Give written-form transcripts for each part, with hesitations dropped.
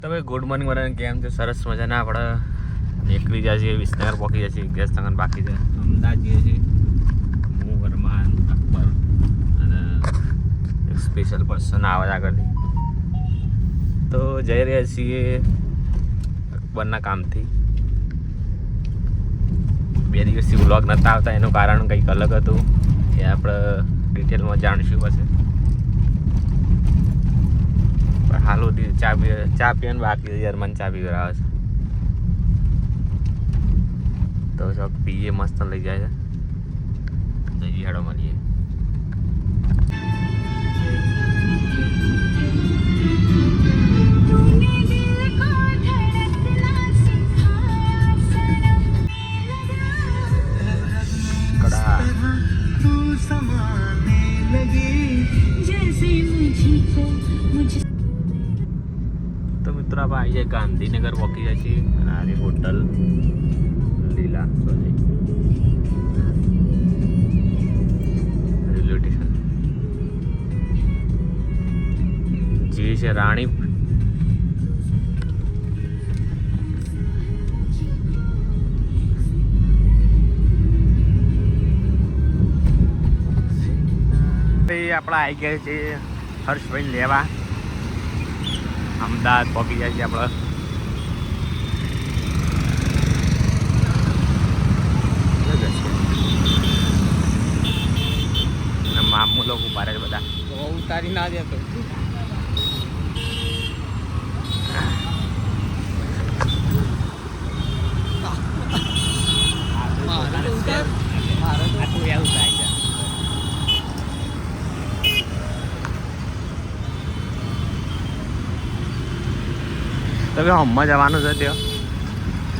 તો ભાઈ good morning બધાને કેમ છે? સરસ મજાના આપણે નીકળી જાય છે, વિસનગર પહોંચી જાય છે, ગેસ તંગન બાકી છે, અમદાવાદ જઈએ છીએ. હું વર્માન અકબર અને એક સ્પેશિયલ પર્સન આવે આગળથી. તો જઈ રહ્યા છીએ અકબરના કામથી. 2 દિવસથી વ્લોગ નહોતા આવતા, એનું કારણ કંઈક અલગ હતું, એ આપણે ડિટેલમાં જાણીશું પછી. પણ હાલ સુધી ચા પીવાનું બાકી યાર, મને ચા પીવા આવે છે તો ચોક પીએ, મસ્ત લઈ જાય છે. જઈએ હેડો મળીએ. તો મિત્રો આપણે આવી જાય ગાંધીનગર પહોંચી જાય છીએ અને આવી હોટલ લીલા સોરી રેલવે સ્ટેશન જે છે રાણી. આપણે આવી ગયા છે હર્ષભાઈ લેવા. અમદાવાદ પહોંચી જાય છે આપણે. મામુ લોકો ઉભા રહે બધા, ઉતારી ના દેતો. તમે હમણાં જવાનું છે ત્યાં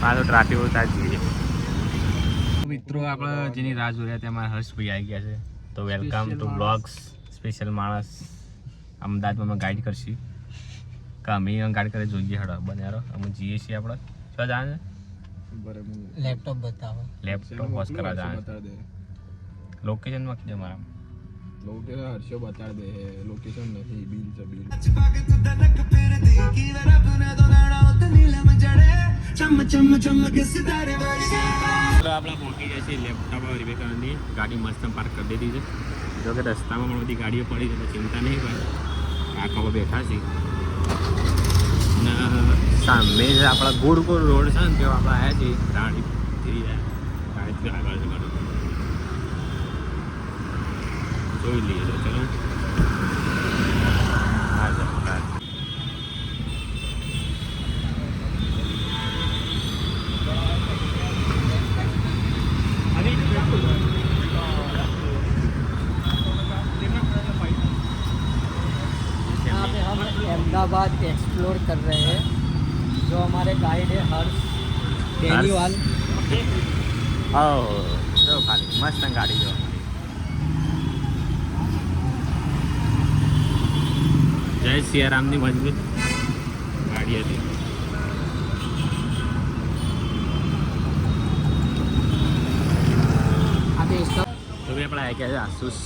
પાછું ટ્રાફિક ઉતાર જઈએ. મિત્રો આપણે જેની રાહ જોઈ રહ્યા ત્યાં અમારા હર્ષભાઈ આવી ગયા છે. તો વેલકમ ટુ બ્લોગ્સ. સ્પેશિયલ માણસ અમદાવાદમાં અમે ગાઈડ કરશું કે અમે ગાઈડ કરે જોઈએ. હેડો બન્યારો અમે જઈએ છીએ. આપણે શું જાણે લેપટોપ બતાવો. લેપટોપ વોશ કરવા જાણે. લોકેશન માં કીધે મારા લોકેશન હર્ષો બતાડ દે. લોકેશન નથી, બિલ છે બિલ. આપણે પહોંચી જાય છે લેપટોપ વિવેકાનંદની ગાડી મસ્ત પાર્ક કરી દીધી છે. જો કે રસ્તામાં પણ બધી ગાડીઓ પડી છે તો ચિંતા નહીં ભાઈ, કાકાઓ બેઠા છે. અને સામે જે આપણા ગોળ રોડ છે ને ત્યાં આપણે આવ્યા છીએ. ગાડીથી આગળ છે ગાડી જોઈ લઈએ તો ચલો. अहमदाबाद एक्सप्लोर कर रहे हैं. जो हमारे गाइड है हर्ष बेनीवाल. જો ખાલી મસ્ત ગાડી જો જય સિયારામની મજબૂત ગાડી હતી. તો ભાઈ આપણે આવી ગયા છે આસુસ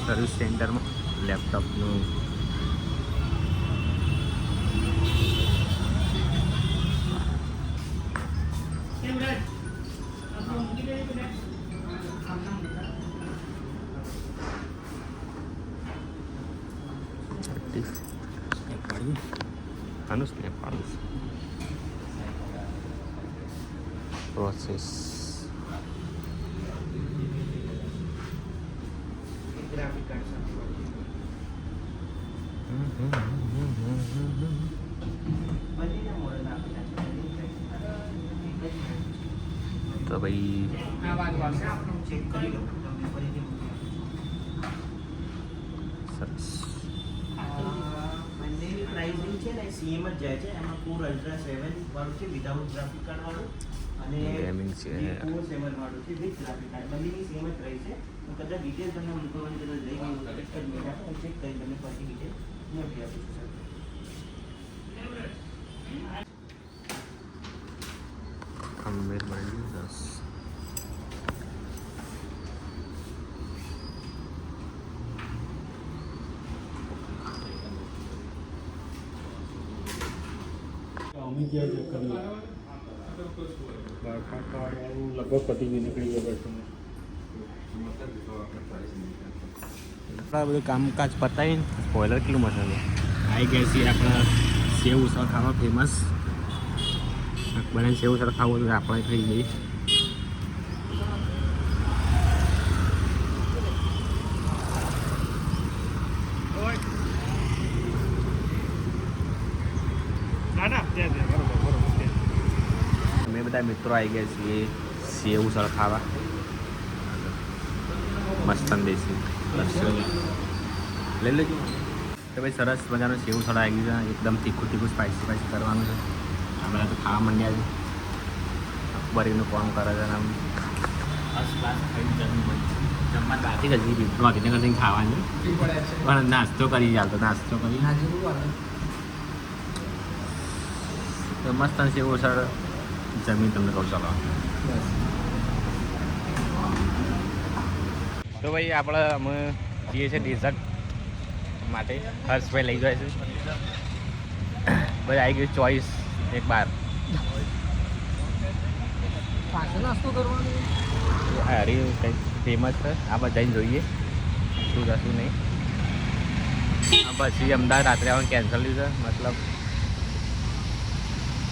સર્વિસ સેન્ટરમાં લેપટોપનું. સ્નેપ પાડું પ્રોસેસ. તો ભાઈ સરસ. પ્રાઇસિંગ છે ને સીએમ જ જાય છે. એમાં કોર અલ્ટ્રા 7 વાળું છે વિધાઉટ ગ્રાફિક કાર્ડ વાળું, અને ગેમિંગ છે કોર 7 વાળું છે વિથ ગ્રાફિક કાર્ડ. બંનેની સેમ જ પ્રાઇસ છે. તો કદાચ ડિટેલ તમને મૂકવાની કદાચ લઈ ગયું તો એક જ મિનિટ આપો, ચેક કરી તમને પછી ડિટેલ મોકલી આપું છું સર. અમીર મંડી 10. લગભગ પતી ગયું નીકળી ગયો આપણા બધું કામકાજ પતાવીને સ્પોઇલર કેટલું મસાલો આવી ગયા છીએ આપણે સેવ ઉસળ ખાવા ફેમસ બને સેવ ઉસળ ખાવું તો આપણે થઈ જઈએ અમે બધા મિત્રો આવી ગયા છીએ સેવ ઉસળ ખાવા મસ્ત દેશી લઈ લેજો તો ભાઈ સરસ મજાનું સેવ ઉસળ આવી ગયું છે એકદમ તીખું તીખું સ્પાઈસી કરવાનું છે આ બધા તો ખાવા માંડ્યા છે બરીનું કોમ કરે છે આમ ફર્સ્ટ ક્લાસ જમવા બાકી હજી બાકી કંઈ ખાવાનું પણ નાસ્તો કરી ચાલતો નાસ્તો કરી તો મસ્ત સેવ ઉસળ જમીન તમને કહું ચાલો તો ભાઈ આપણે અમે જઈએ છીએ ડેઝર્ટ માટે હર્ષભાઈ લઈ જાય છે ભાઈ આવી ગયું ચોઈસ એક બાર નાસ્તો કરવાનો હરી કંઈક ફેમસ છે આપણે જઈને જોઈએ શું થતું નહીં પછી અમદાવાદ રાત્રે આવવાનું કેન્સલ થયું છે મતલબ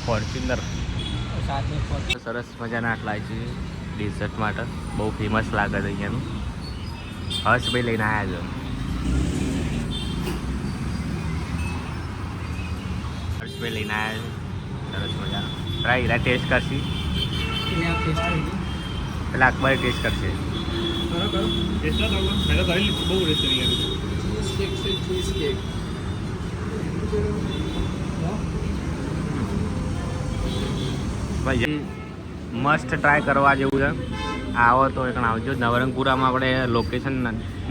ફોર્ચ્યુનર સરસ મજાના આટલા છે ડેઝર્ટ માટે બહુ ફેમસ લાગે છે અહીંયાનું હર્ષભાઈ લઈને આવ્યા છે હર્ષભાઈ લઈને આવ્યા છે સરસ મજાનો ટ્રાય ટેસ્ટ કરશી પેલા અકબર ટેસ્ટ કરશે ભાઈ મસ્ત ટ્રાય કરવા જેવું છે આવો તો એક આવજો નવરંગપુરામાં આપણે લોકેશન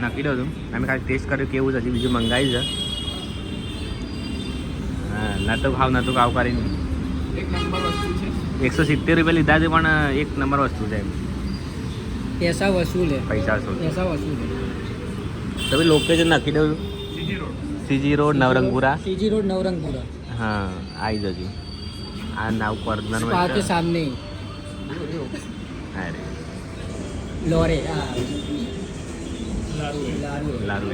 નક્કી દઉં છું અમે ખાલી ટેસ્ટ કર્યું કેવું છે હજી બીજું મંગાવ્યું છે હા નતું ખાવ કરીને એક નંબર વસ્તુ છે 170 રૂપિયા લીધા છે પણ એક નંબર વસ્તુ છે પૈસા વસૂલ है પૈસા શું પૈસા વસૂલ है તો ભાઈ લોકેશન નાખી દઉં CG road Navrangpura CG road Navrangpura હા આવી જજો આ નાવ કોર્નર स्पा के सामने અરે लोरे લારું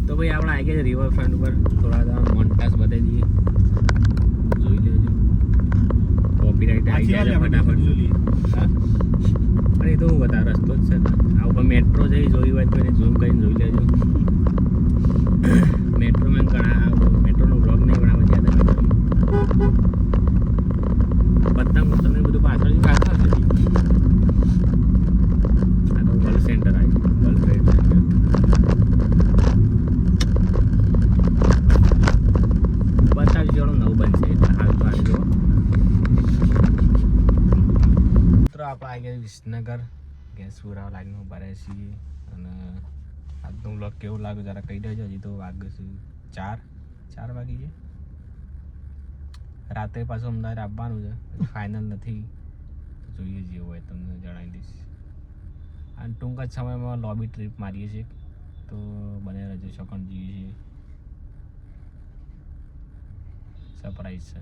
તો ભાઈ આપણે આવી ગયા છે રિવરફ્રન્ટ ઉપર થોડા મોન્ટાસ બતાવી દઈએ જોઈ લેજો કોપીરાઇટ આવી જાય છે ફટાફટ હા પણ એ તો હું બતા રસ્તો જ છે આ ઉપર મેટ્રો જઈ જોઈ હોય તો એને ઝૂમ કરીને જોઈ લેજો મેટ્રોમાં ઘણા મેટ્રોનો બ્લોગ નહીં બનાવવા જ્યાં પતંગ તમે બધું પાછળથી ખાતા હશે આ તો વર્લ્ડ સેન્ટર આવ્યું વર્લ્ડ ટ્રેડ સેન્ટર બતાવી જવાનું નવું બનશે એટલે હાલ તો આવી જુઓ મિત્રો આપણે આવી ગયા વિસનગર ગેસપુરા લાઈનમાં ઉભા રહ્યા છીએ અને આજનો બ્લોગ કેવું લાગ્યું જરા કહી દેજો હજી તો વાગે છે 4 વાગી છે રાત્રે પાછું અમદાવાદ આવવાનું છે ફાઇનલ નથી જોઈએ જેવું હોય તમને જણાવી દઈશ અને ટૂંક જ સમયમાં લોબી ટ્રીપ મારીએ છીએ તો બને રહેજો શકન જઈએ છીએ સરપ્રાઈઝ છે